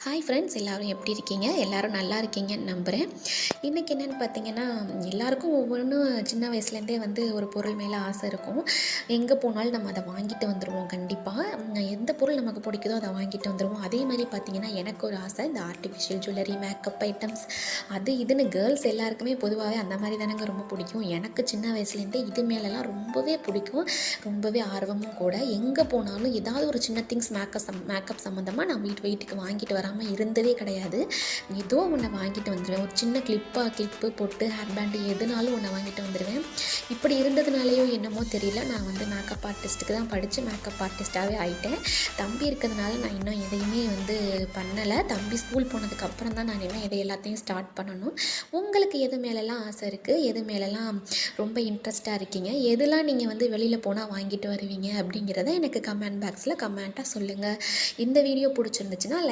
Hi friends, எல்லோரும் எப்படி இருக்கீங்க? எல்லோரும் நல்லா இருக்கீங்கன்னு நம்புகிறேன். இன்றைக்கி என்னென்னு பார்த்தீங்கன்னா, எல்லாருக்கும் ஒவ்வொன்றும் சின்ன வயசுலேருந்தே ஒரு பொருள் மேலே ஆசை இருக்கும். எங்கே போனாலும் நம்ம அதை வாங்கிட்டு வந்துடுவோம். கண்டிப்பாக எந்த பொருள் நமக்கு பிடிக்குதோ அதை வாங்கிட்டு வந்துடுவோம். அதே மாதிரி பார்த்திங்கன்னா, எனக்கு ஒரு ஆசை, இந்த ஆர்டிஃபிஷியல் ஜுவல்லரி, மேக்கப் ஐட்டம்ஸ், அது இதுன்னு கேர்ள்ஸ் எல்லாருக்குமே பொதுவாகவே அந்த மாதிரி தானங்க ரொம்ப பிடிக்கும். எனக்கு சின்ன வயசுலேருந்தே இது மேலெலாம் ரொம்பவே பிடிக்கும், ரொம்பவே ஆர்வமும் கூட. எங்கே போனாலும் ஏதாவது ஒரு சின்ன திங்ஸ் மேக்கப் சம்மந்தமாக நான் வீட்டுக்கு வாங்கிட்டு வராமல் இருந்ததே கிடையாது. ஏதோ ஒன்று வாங்கிட்டு வந்துடுவேன். ஒரு சின்ன கிளிப்பு பொட்டு, ஹேர் பேண்டு எதுனாலும் ஒன்று வாங்கிட்டு வந்துடுவேன். இப்படி இருந்ததுனாலேயோ என்னமோ தெரியல, நான் மேக்கப் ஆர்டிஸ்ட்டுக்கு தான் படித்து மேக்கப் ஆர்டிஸ்ட்டாகவே ஆகிட்டேன். தம்பி இருக்கிறதுனால நான் இன்னும் எதையுமே பண்ணலை. தம்பி ஸ்கூல் போனதுக்கப்புறம் தான் நான் இன்னும் எல்லாத்தையும் ஸ்டார்ட் பண்ணணும். உங்களுக்கு எது மேலெல்லாம் ஆசை இருக்குது? எது மேலெல்லாம் ரொம்ப இன்ட்ரெஸ்ட்டாக இருக்கீங்க? எதெல்லாம் நீங்கள் வெளியில் போனால் வாங்கிட்டு வருவீங்க அப்படிங்கிறத எனக்கு கமெண்ட் பாக்ஸில் கமெண்ட்டாக சொல்லுங்கள். இந்த வீடியோ பிடிச்சிருந்துச்சுன்னா லைக்